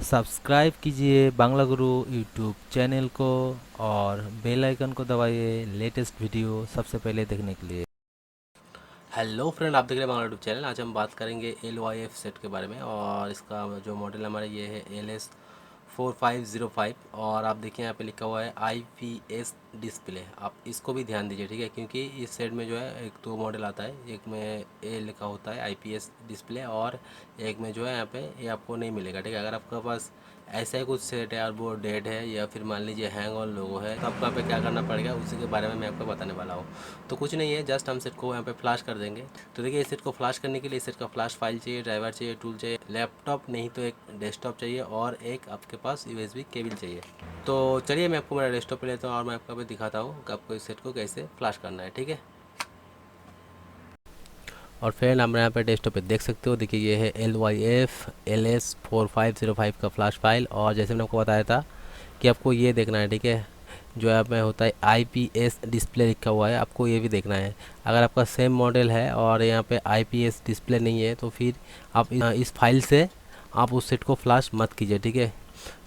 Subscribe कीजिए बांग्ला गुरु YouTube channel को और बेल आइकन को दबाइए लेटेस्ट वीडियो सबसे पहले देखने के लिए। हेलो फ्रेंड, आप देख रहे हैं बांग्ला यूट्यूब चैनल। आज हम बात करेंगे LYF सेट के बारे में और इसका जो मॉडल हमारा ये है LS4505 और आप देखिए यहाँ पे लिखा हुआ है IPS डिस्प्ले। आप इसको भी ध्यान दीजिए, ठीक है, क्योंकि इस सेट में जो है एक दो मॉडल आता है, एक में ए लिखा होता है IPS डिस्प्ले और एक में जो है यहाँ पे ये आपको नहीं मिलेगा, ठीक है। अगर आपके पास ऐसा ही कुछ सेट है और वो डेड है या फिर मान लीजिए हैंग ऑन लोगो है, तो आपको यहाँ पे क्या करना पड़ेगा उसी के बारे में मैं आपको बताने वाला हूँ। तो कुछ नहीं है, जस्ट हम सेट को यहाँ पे फ्लैश कर देंगे। तो देखिए, इस सेट को फ्लैश करने के लिए इस सेट का फ्लैश फाइल चाहिए, ड्राइवर चाहिए, टूल चाहिए, लैपटॉप नहीं तो एक डेस्कटॉप चाहिए और एक आपके पास USB केबल चाहिए। तो चलिए मैं आपको मेरा डेस्कटॉप पे लेता हूँ और मैं आपको अभी दिखाता हूँ कि आपको इस सेट को कैसे फ्लैश करना है, ठीक है। और फ्रेंड, आप यहाँ पे डेस्कटॉप पे देख सकते हो, देखिए ये है LYF LS4505 का फ्लैश फाइल। और जैसे मैंने आपको बताया था कि आपको ये देखना है, ठीक है, जो यहाँ पे होता है IPS डिस्प्ले लिखा हुआ है, आपको ये भी देखना है। अगर आपका सेम मॉडल है और यहाँ पे IPS डिस्प्ले नहीं है तो फिर आप इस फाइल से आप उस सेट को फ्लैश मत कीजिए, ठीक है।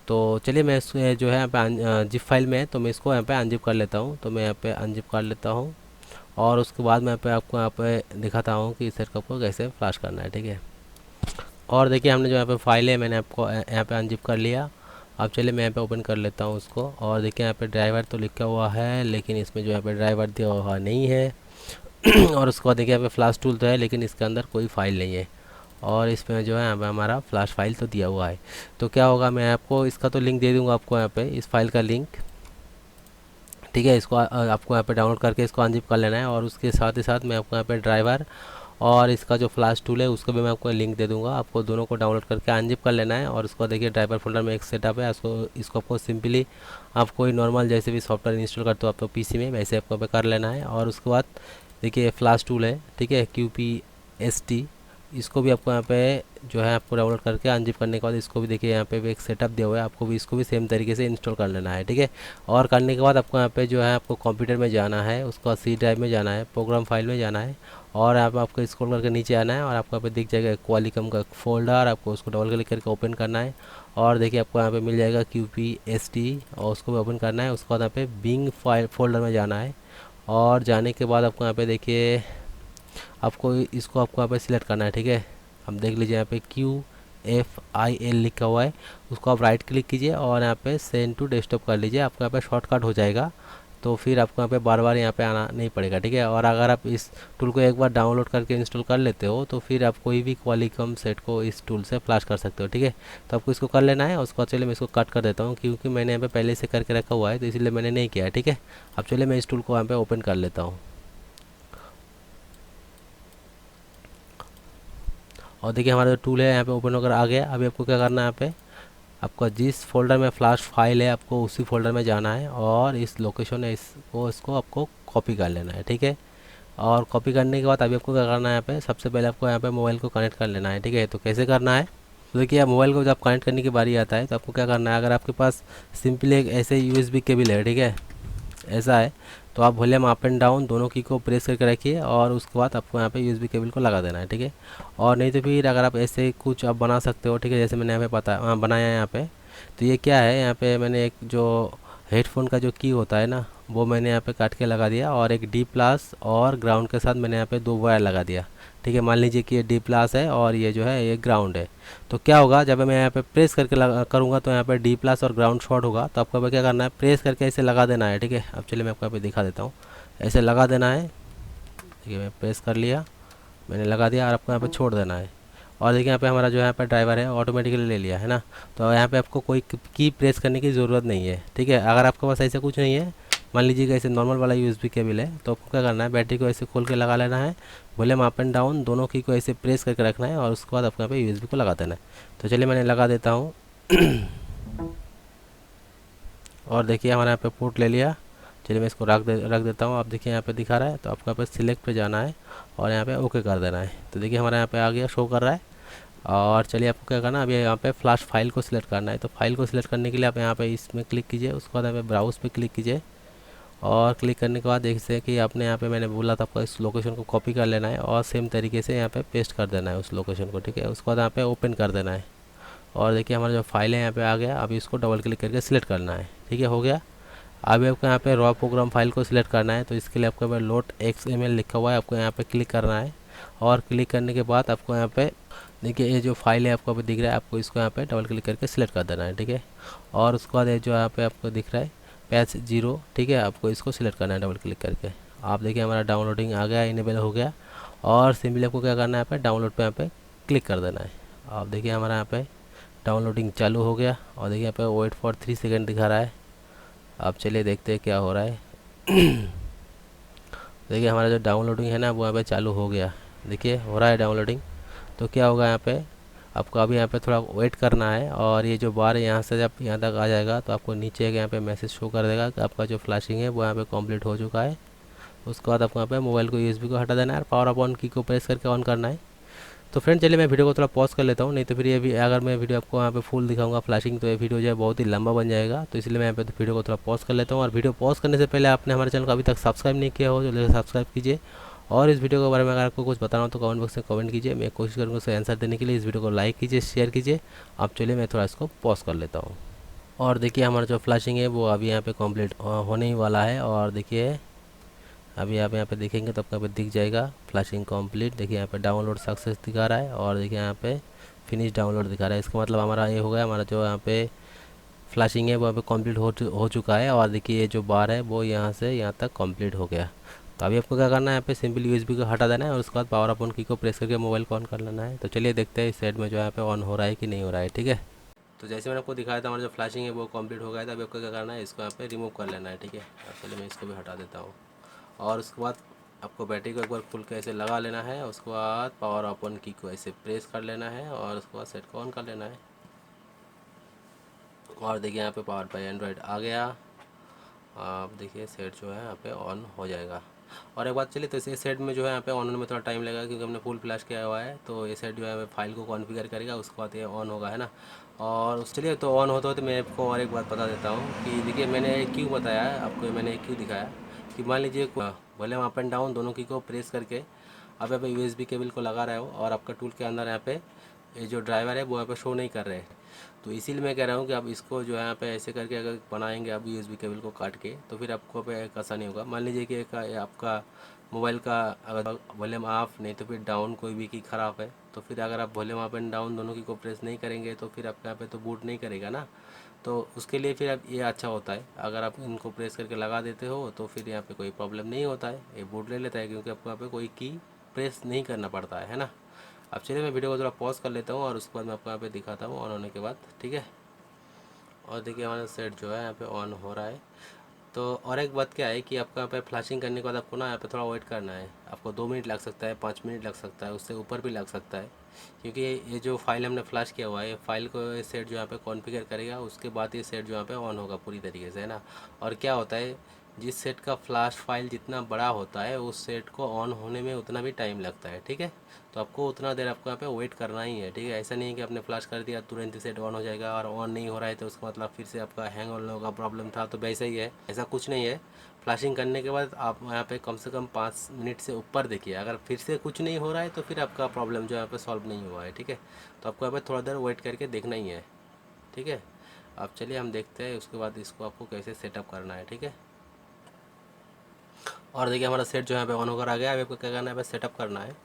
तो चलिए मैं जो है यहाँ पे जिप फाइल में है तो मैं इसको यहाँ पे अनजिप कर लेता हूँ। तो मैं यहाँ पे अनजिप कर लेता हूँ और उसके बाद मैं यहाँ पे आपको यहाँ पे दिखाता हूँ कि इस सेट को कैसे फ्लैश करना है, ठीक है। और देखिए, हमने जो यहाँ पे फाइल है मैंने आपको यहाँ पे अनजिप कर लिया। अब चलिए मैं यहाँ पे ओपन कर लेता हूँ उसको। और देखिए यहाँ पे ड्राइवर तो लिखा हुआ है लेकिन इसमें जो यहाँ पे ड्राइवर दिया हुआ नहीं है और उसके बाद देखिए यहाँ पे फ्लैश टूल तो है लेकिन इसके अंदर कोई फाइल नहीं है। और इसमें जो है यहाँ पे हमारा फ्लैश फाइल तो दिया हुआ है। तो क्या होगा, मैं आपको इसका तो लिंक दे दूँगा आपको यहाँ पे, इस फाइल का लिंक, ठीक है। इसको आपको यहाँ पे डाउनलोड करके इसको अनजिप कर लेना है। और उसके साथ ही साथ मैं आपको यहाँ पे ड्राइवर और इसका जो फ्लैश टूल है उसको भी मैं आपको लिंक दे दूंगा। आपको दोनों को डाउनलोड करके अनजिप कर लेना है। और उसको देखिए ड्राइवर फोल्डर में एक सेटअप है, इसको आपको सिंपली आप कोई नॉर्मल जैसे भी सॉफ्टवेयर इंस्टॉल करते हो आप तो PC में वैसे आपको पे कर लेना है। और उसके बाद देखिए फ्लैश टूल है, ठीक है, QPST, इसको भी आपको यहाँ पे जो है आपको डाउनलोड करके अनजिप करने के बाद इसको भी देखिए यहाँ पे भी एक सेटअप दिया हुआ है, आपको भी इसको भी सेम तरीके से इंस्टॉल कर लेना है, ठीक है। और करने के बाद आपको यहाँ पे जो है आपको कंप्यूटर में जाना है, उसका C ड्राइव में जाना है, प्रोग्राम फाइल में जाना है और यहाँ पे आपको स्क्रॉल करके नीचे आना है और आपको यहाँ पे दिख जाएगा क्वालिकम का फोल्डर, आपको उसको डबल क्लिक करके ओपन करना है। और देखिए आपको यहाँ पे मिल जाएगा QPST और उसको भी ओपन करना है। उसके बाद यहाँ पे बिंग फाइल फोल्डर में जाना है और जाने के बाद आपको यहाँ पे देखिए आपको यहाँ पे सिलेक्ट करना है, ठीक है। अब देख लीजिए यहाँ पे QFIL लिखा हुआ है, उसको आप राइट क्लिक कीजिए और यहाँ पे सेंड टू डेस्कटॉप कर लीजिए। आपको यहाँ पे शॉर्टकट हो जाएगा तो फिर आपको यहाँ पे बार बार यहाँ पे आना नहीं पड़ेगा, ठीक है। और अगर आप इस टूल को एक बार डाउनलोड करके इंस्टॉल कर लेते हो तो फिर आप कोई भी क्वालिकम सेट को इस टूल से फ्लैश कर सकते हो, ठीक है। तो आपको इसको कर लेना है और उसको चलिए मैं इसको कट कर देता हूँ क्योंकि मैंने यहाँ पे पहले से करके रखा हुआ है तो इसलिए मैंने नहीं किया है, ठीक है। अब चलिए मैं इस टूल को यहाँ पे ओपन कर लेता हूँ। और देखिए हमारा जो टूल है यहाँ पे ओपन होकर आ गया। अभी आपको क्या करना है, यहाँ पे आपका जिस फोल्डर में फ्लैश फाइल है आपको उसी फोल्डर में जाना है और इस लोकेशन है इसको आपको कॉपी कर लेना है, ठीक है। और कॉपी करने के बाद अभी आपको क्या करना है, यहाँ पे सबसे पहले आपको यहाँ पे मोबाइल को कनेक्ट कर लेना है, ठीक है। तो कैसे करना है, तो देखिए आप मोबाइल को जब कनेक्ट करने की बारी आता है तो आपको क्या करना है, अगर आपके पास सिंपली एक ऐसे USB केबल है, ठीक है, ऐसा है, तो आप वॉल्यूम अप एंड डाउन दोनों की को प्रेस करके रखिए और उसके बाद आपको यहाँ पे USB केबल को लगा देना है, ठीक है। और नहीं तो फिर अगर आप ऐसे कुछ आप बना सकते हो, ठीक है, जैसे मैंने यहाँ पे बनाया है यहाँ पे। तो ये क्या है, यहाँ पे मैंने एक जो हेडफोन का जो की होता है ना वो मैंने यहाँ पे काट के लगा दिया और एक D+ और ग्राउंड के साथ मैंने यहाँ पे दो वायर लगा दिया, ठीक है। मान लीजिए कि ये D+ है और ये जो है ये ग्राउंड है। तो क्या होगा, जब मैं यहाँ पे प्रेस करके करूँगा तो यहाँ पे D+ और ग्राउंड शॉर्ट होगा। तो आपको क्या करना है, प्रेस करके ऐसे लगा देना है, ठीक है। अब चलिए मैं आपको यहाँ पे दिखा देता हूँ, ऐसे लगा देना है, ठीक है। मैं प्रेस कर लिया, मैंने लगा दिया और आपको यहाँ पे छोड़ देना है। और देखिए यहाँ पे हमारा जो यहाँ पे ड्राइवर है ऑटोमेटिकली ले लिया है ना। तो यहाँ पे आपको कोई की प्रेस करने की ज़रूरत नहीं है, ठीक है। अगर आपके पास ऐसा कुछ नहीं है, मान लीजिए कि ऐसे नॉर्मल वाला USB केबल है, तो आपको क्या करना है, बैटरी को ऐसे खोल के लगा लेना है, वॉल्यूम अप एंड डाउन दोनों की को ऐसे प्रेस करके रखना है और उसके बाद आपको यहाँ पे USB को लगा देना है। तो चलिए मैंने लगा देता हूँ और देखिए हमारे यहाँ पे पोर्ट ले लिया। चलिए मैं इसको रख देता हूँ। आप देखिए यहाँ पे दिखा रहा है तो आपको यहाँ पे सिलेक्ट पे जाना है और यहाँ पे ओके कर देना है। तो देखिए हमारे यहाँ पे आ गया, शो कर रहा है। और चलिए आपको क्या करना है, अभी यहाँ पे फ्लैश फाइल को सिलेक्ट करना है। तो फाइल को सिलेक्ट करने के लिए आप यहाँ पे इसमें क्लिक कीजिए, उसके बाद यहाँ पे ब्राउज़ पे क्लिक कीजिए और क्लिक करने के बाद देखिए कि आपने यहाँ पे मैंने बोला था आपको इस लोकेशन को कॉपी कर लेना है और सेम तरीके से यहाँ पे पेस्ट कर देना है उस लोकेशन को, ठीक है। उसके बाद यहाँ पे ओपन कर देना है और देखिए हमारा जो फाइल है यहाँ पे आ गया। अभी इसको डबल क्लिक करके सिलेक्ट करना है, ठीक है, हो गया। अभी आपको यहाँ पे रॉ प्रोग्राम फाइल को सिलेक्ट करना है, तो इसके लिए आपको यहाँ पे लोड XML लिखा हुआ है, आपको यहाँ पे क्लिक करना है। और क्लिक करने के बाद आपको यहाँ पे देखिए ये जो फाइल है आपको अभी दिख रहा है, आपको इसको यहाँ पे डबल क्लिक करके सिलेक्ट कर देना है, ठीक है। और उसके बाद ये जो यहाँ पे आपको दिख रहा है पैच 0, ठीक है, आपको इसको सिलेक्ट करना है डबल क्लिक करके। आप देखिए हमारा डाउनलोडिंग आ गया, इनेबल हो गया। और सिंपली आपको क्या करना है, यहाँ पे डाउनलोड पे यहाँ पे क्लिक कर देना है। आप देखिए हमारा यहाँ पे डाउनलोडिंग चालू हो गया। और देखिए यहाँ पे वेट फॉर 3 सेकेंड दिखा रहा है। आप चलिए देखते हैं क्या हो रहा है। देखिए हमारा जो डाउनलोडिंग है ना वो यहाँ पे चालू हो गया, देखिए हो रहा है डाउनलोडिंग। तो क्या होगा यहाँ पे आपको अभी यहाँ पे थोड़ा वेट करना है। और ये जो बार है यहाँ से जब यहाँ तक आ जाएगा तो आपको नीचे यहाँ पे मैसेज शो कर देगा कि आपका जो फ्लैशिंग है वो यहाँ पे कंप्लीट हो चुका है। उसके बाद आपको यहाँ पे मोबाइल को USB को हटा देना है और पावर ऑफ ऑन की को प्रेस करके ऑन करना है। तो फ्रेंड चलिए मैं वीडियो को थोड़ा पॉज कर लेता हूँ, नहीं तो फिर ये भी अगर मैं वीडियो आपको यहाँ पे फुल दिखाऊंगा फ्लैशिंग तो ये वीडियो जो है बहुत ही लंबा बन जाएगा। तो इसलिए मैं यहाँ पे वीडियो को थोड़ा पॉज कर लेता हूँ। और वीडियो पॉज करने से पहले आपने हमारे चैनल को अभी तक सब्सक्राइब नहीं किया हो तो सब्सक्राइब कीजिए। और इस वीडियो के बारे में अगर आपको कुछ बताना हो तो कमेंट बॉक्स में कमेंट कीजिए, मैं कोशिश करूँगा उसका आंसर देने के लिए। इस वीडियो को लाइक कीजिए, शेयर कीजिए। अब चलिए मैं थोड़ा इसको पॉज कर लेता हूँ। और देखिए हमारा जो फ्लैशिंग है वो अभी यहाँ पे कंप्लीट होने ही वाला है। और देखिए अभी आप यहाँ पे देखेंगे तो आपको यहाँ पे दिख जाएगा फ्लैशिंग कंप्लीट। देखिए यहाँ पे डाउनलोड सक्सेस दिखा रहा है और देखिए यहाँ पे फिनिश डाउनलोड दिखा रहा है। इसका मतलब हमारा ये हो गया, हमारा जो यहाँ पे फ्लैशिंग है वो यहाँ पे कंप्लीट हो चुका है। और देखिए ये जो बार है वो यहाँ से यहाँ तक कंप्लीट हो गया। तो अभी आपको क्या करना है, यहाँ पे सिंपल USB को हटा देना है और उसके बाद पावर ऑन की को प्रेस करके मोबाइल को ऑन कर लेना है। तो चलिए देखते हैं इस साइड में जो यहाँ पे ऑन हो रहा है कि नहीं हो रहा है, ठीक है। तो जैसे मैंने आपको दिखाया था हमारा जो फ्लैशिंग है वो कंप्लीट हो गया था। अभी आपको क्या करना है, इसको यहाँ पे रिमूव कर लेना है, ठीक है। चलिए मैं इसको भी हटा देता हूँ। और उसके बाद आपको बैटरी को एक बार फुल के ऐसे लगा लेना है। उसके बाद पावर ऑन की को ऐसे प्रेस कर लेना है और उसके बाद सेट को ऑन कर लेना है। और देखिए यहाँ पे पावर बाय एंड्रॉयड आ गया। आप देखिए सेट जो है यहाँ पे ऑन हो जाएगा। और एक बात चलिए, तो इस सेट में जो है यहाँ पे ऑन होने में थोड़ा टाइम लगेगा क्योंकि हमने फुल फ्लैश किया हुआ है। तो ये सेट जो है फाइल को कॉन्फ़िगर करेगा, उसके बाद ये ऑन होगा, है ना। और उस चलिए तो ऑन होते होते मैं आपको और एक बात बता देता हूँ कि देखिए मैंने क्यों बताया है आपको, मैंने क्यों दिखाया कि मान लीजिए भले हम अप एंड डाउन दोनों की को प्रेस करके आप यहाँ पे USB केबल को लगा रहे हो और आपका टूल के अंदर यहाँ पे ये जो ड्राइवर है वो यहाँ पे शो नहीं कर रहे हैं। तो इसीलिए मैं कह रहा हूँ कि आप इसको जो है यहाँ पे ऐसे करके अगर बनाएंगे आप USB केबल को काट के, तो फिर आपको पे एक आसानी होगा। मान लीजिए कि एक आपका मोबाइल का अगर वॉल्यूम ऑफ नहीं तो फिर डाउन कोई भी की ख़राब है, तो फिर अगर आप वॉल्यूम अप एंड डाउन दोनों की को प्रेस नहीं करेंगे तो फिर आपके यहाँ पे तो बूट नहीं करेगा ना। तो उसके लिए फिर आप ये अच्छा होता है, अगर आप इनको प्रेस करके लगा देते हो तो फिर यहाँ पे कोई प्रॉब्लम नहीं होता है, ये बूट ले लेता है क्योंकि आपको यहाँ पे कोई की प्रेस नहीं करना पड़ता है ना। अब चलिए मैं वीडियो को थोड़ा पॉज कर लेता हूँ और उसके बाद मैं आपको यहाँ पे दिखाता हूँ ऑन होने के बाद, ठीक है। और देखिए हमारा सेट जो है यहाँ पे ऑन हो रहा है। तो और एक बात क्या है कि आपको यहाँ पे फ्लैशिंग करने के बाद आपको ना यहाँ पे थोड़ा वेट करना है। आपको 2 मिनट लग सकता है, 5 मिनट लग सकता है, उससे ऊपर भी लग सकता है क्योंकि ये जो फाइल हमने फ्लैश किया हुआ है ये फाइल को ये सेट जो यहाँ पे कॉन्फ़िगर करेगा, उसके बाद ये सेट जो यहाँ पे ऑन होगा पूरी तरीके से, है ना। और क्या होता है, जिस सेट का फ्लैश फाइल जितना बड़ा होता है उस सेट को ऑन होने में उतना भी टाइम लगता है, ठीक है। तो आपको उतना देर आपको यहाँ पे वेट करना ही है, ठीक है। ऐसा नहीं है कि आपने फ्लैश कर दिया तुरंत ही सेट ऑन हो जाएगा और ऑन नहीं हो रहा है तो उसका मतलब फिर से आपका हैंग होने का प्रॉब्लम था, तो वैसा ही है, ऐसा कुछ नहीं है। फ्लैशिंग करने के बाद आप यहाँ पे कम से कम 5 मिनट से ऊपर देखिए, अगर फिर से कुछ नहीं हो रहा है तो फिर आपका प्रॉब्लम जो यहाँ पे सॉल्व नहीं हुआ है, ठीक है। तो आपको यहाँ पे थोड़ा देर वेट करके देखना ही है, ठीक है। अब चलिए हम देखते हैं उसके बाद इसको आपको कैसे सेटअप करना है, ठीक है। और देखिए हमारा सेट जो है यहाँ पे ऑन होकर आ गया। अभी आपको क्या करना है, सेटअप करना है।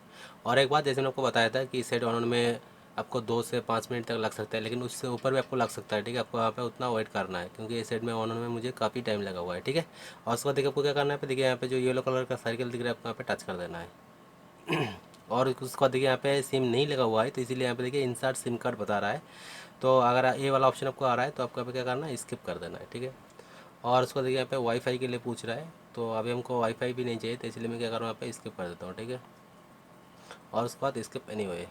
और एक बात जैसे मैंने आपको बताया था कि सेट ऑन होने में आपको 2 से 5 मिनट तक लग सकता है, लेकिन उससे ऊपर भी आपको लग सकता है, ठीक है। आपको यहाँ पे उतना वेट करना है क्योंकि ये सेट में ऑन होने में मुझे काफ़ी टाइम लगा हुआ है, ठीक है। और उसके बाद देखिए आपको क्या करना है, देखिए यहाँ पे जो येलो कलर का सर्कल दिख रहा है आपको यहाँ पे टच कर देना है। और उसके बाद देखिए यहाँ पे सिम नहीं लगा हुआ है तो इसीलिए यहाँ पे देखिए इंसर्ट सिम कार्ड बता रहा है। तो अगर ये वाला ऑप्शन आपको आ रहा है तो आपको यहाँ पे क्या करना है, स्किप कर देना है, ठीक है। और उसको देखिए यहाँ पे वाईफाई के लिए पूछ रहा है, तो अभी हमको वाईफाई भी नहीं चाहिए तो इसलिए मैं क्या कर रहा हूँ यहाँ पे स्किप कर देता हूँ, ठीक है। और उसके बाद स्किप एनीवे।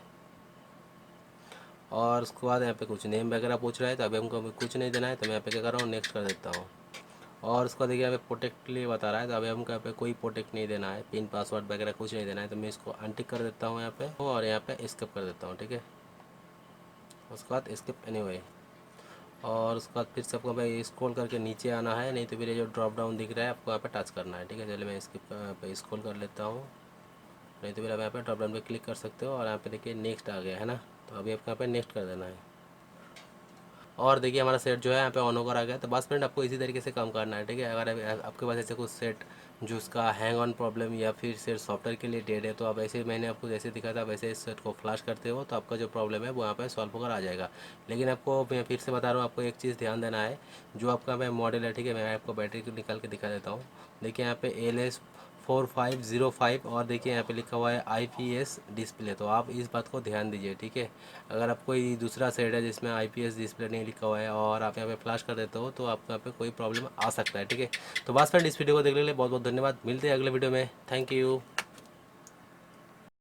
और उसके बाद यहाँ पे कुछ नेम वगैरह पूछ रहा है तो अभी हमको अभी कुछ नहीं देना है, तो मैं यहाँ पे क्या कर रहा हूँ, नेक्स्ट कर देता हूँ। और उसको देखिए यहाँ पे प्रोटेक्ट के लिए बता रहा है तो अभी हमको यहाँ पे कोई प्रोटेक्ट नहीं देना है, पिन पासवर्ड वगैरह कुछ नहीं देना है, तो मैं इसको अनटिक कर देता हूँ यहाँ पे और यहाँ पे स्किप कर देता हूँ, ठीक है। उसके बाद स्किप एनीवे। और उसके बाद फिर से आपको भाई स्क्रॉल करके नीचे आना है, नहीं तो फिर ये जो ड्रॉप डाउन दिख रहा है आपको यहाँ पे टच करना है, ठीक है। चलिए मैं स्किप पे स्क्रॉल कर लेता हूँ, नहीं तो फिर आप यहाँ पे ड्रॉप डाउन पे क्लिक कर सकते हो और यहाँ पे देखिए नेक्स्ट आ गया है ना। तो अभी आपको यहाँ पे नेक्स्ट कर देना है। और देखिए हमारा सेट जो है यहाँ पे ऑन होकर आ गया। तो बस फ्रेंड आपको इसी तरीके से काम करना है, ठीक है। अगर आपके पास ऐसे कुछ सेट जो उसका हैंग ऑन प्रॉब्लम या फिर सेट सॉफ्टवेयर के लिए डेड है, तो आप ऐसे मैंने आपको जैसे दिखाया था वैसे इस सेट को फ्लैश करते हो तो आपका जो प्रॉब्लम है वो यहाँ पे सॉल्व होकर आ जाएगा। लेकिन आपको मैं फिर से बता रहा हूँ, आपको एक चीज़ ध्यान देना है, जो आपका मैं मॉडल है, ठीक है, मैं आपको बैटरी को निकाल के दिखा देता हूँ। देखिए यहाँ पे LS4505 और देखिए यहाँ पे लिखा हुआ है IPS डिस्प्ले, तो आप इस बात को ध्यान दीजिए, ठीक है। अगर आप कोई दूसरा सेट है जिसमें IPS डिस्प्ले नहीं लिखा हुआ है और आप यहाँ पे फ्लैश कर देते हो तो आपको यहाँ पे कोई प्रॉब्लम आ सकता है, ठीक है। तो बस फ्रेंड इस वीडियो को देखने के लिए बहुत बहुत धन्यवाद। मिलते हैं अगले वीडियो में। Thank you.